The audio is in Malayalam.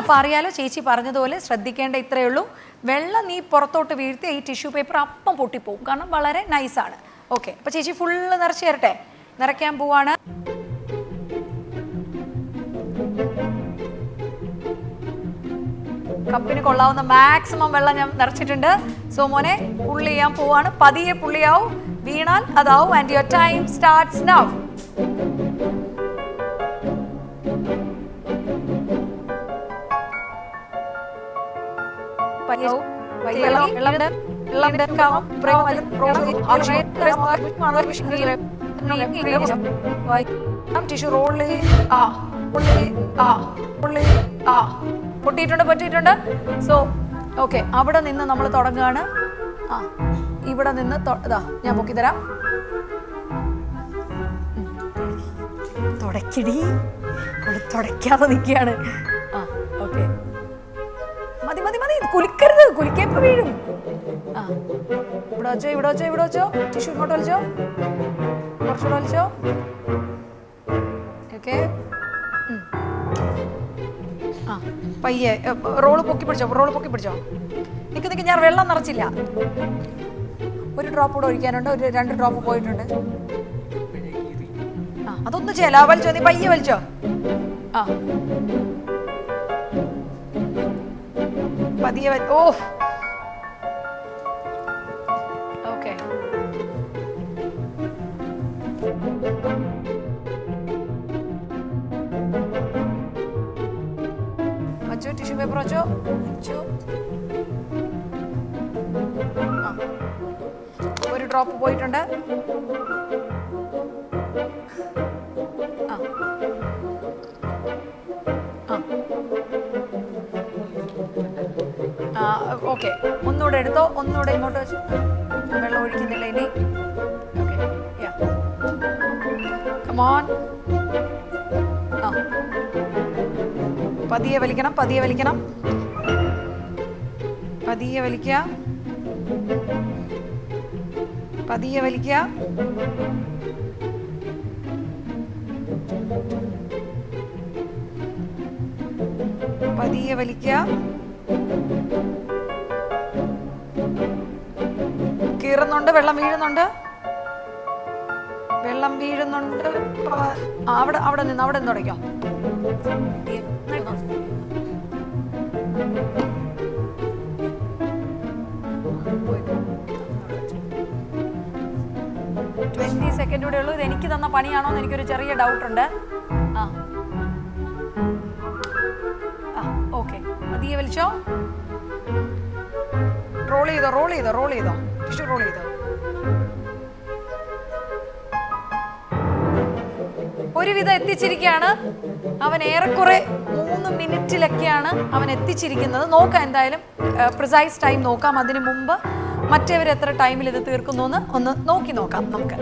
അപ്പോൾ അറിയാലോ ചേച്ചി പറഞ്ഞതുപോലെ ശ്രദ്ധിക്കേണ്ട ഇത്രയേ ഉള്ളൂ. വെള്ളം നീ പുറത്തോട്ട് വീഴ്ത്തിയ ഈ ടിഷ്യൂ പേപ്പർ അപ്പം പൊട്ടിപ്പോവും, കാരണം വളരെ നൈസാണ്. ഓക്കെ, അപ്പോൾ ചേച്ചി ഫുള്ള് നിറച്ച് തരട്ടെ? നിറയ്ക്കാൻ പോവാണ്. കപ്പിന് കൊള്ളാവുന്ന മാക്സിമം വെള്ളം ഞാൻ നിറച്ചിട്ടുണ്ട്. സോ മോനെ പുള്ളി ചെയ്യാൻ പോവാണ്. പതിയെ പുള്ളിയാവും, വീണാൽ അതാവും. And your time starts now. Tissue roll പൊട്ടിയിട്ടുണ്ട്. സോ ഓക്കെ, അവിടെ നിന്ന് നമ്മൾ തുടങ്ങുകയാണ്. ഇവിടെ നിന്ന് ഇതാ ഞാൻ പൊക്കി തരാം. തുടക്കിടി, തുടക്കാതെ നിൽക്കുകയാണ്. ഓക്കെ, മതി മതി മതി, കുലിക്കരുത്, കുലിക്കേപ്പ് വീഴും. ഇവിടെ വെച്ചോ. ടിഷ്യൂ ഇങ്ങോട്ട് വലിച്ചോ, കുറച്ചുകൂടെ വലിച്ചോ. ഓക്കെ, പയ്യെ റോള് പൊക്കി പിടിച്ചോ. നിക്ക്, ഞാൻ വെള്ളം നിറച്ചില്ല. ഒരു ഡ്രോപ്പ് കൂടെ ഒഴിക്കാനുണ്ട്. 2 ഡ്രോപ്പ് പോയിട്ടുണ്ട്. അതൊന്നും ചെയ്യല. വലിച്ചോ, നീ പയ്യെ വലിച്ചോ. പതിയെ. ഓ ഓക്കെ, ടിഷ്യൂ പേപ്പർ വെച്ചോ. ഒരു ഡ്രോപ്പ് പോയിട്ടുണ്ട്. ഓക്കെ, ഒന്നുകൂടെ എടുത്തോ, ഒന്നുകൂടെ ഇങ്ങോട്ട് വെച്ചു. വെള്ളം ഒഴിക്കുന്നില്ല ഇനി. Okay, come on. പതിയെ വലിക്കുക. പതിയെ വലിക്കുക. കീറുന്നുണ്ട്, വെള്ളം വീഴുന്നുണ്ട്. അവിടെ നിന്ന് തുടയ്ക്കോ. 20 സെക്കൻഡ് കൂടെ ഉള്ളൂ. ഇത് എനിക്ക് തന്ന പണിയാണോ എന്ന് എനിക്കൊരു ചെറിയ ഡൗട്ടുണ്ട്. ഓക്കെ, പതിയെ വലിച്ചോ. റോൾ ചെയ്തോ. ടിഷ്യൂ റോൾ ചെയ്തോ. ഒരുവിധം എത്തിച്ചിരിക്കുകയാണ് അവൻ. ഏറെക്കുറെ 3 മിനിറ്റിലൊക്കെയാണ് അവൻ എത്തിച്ചിരിക്കുന്നത്. നോക്കാം, എന്തായാലും പ്രിസൈസ് ടൈം നോക്കാം. അതിനു മുമ്പ് മറ്റേവർ എത്ര ടൈമിൽ ഇത് തീർക്കുന്നു എന്ന് ഒന്ന് നോക്കാം നമുക്ക്.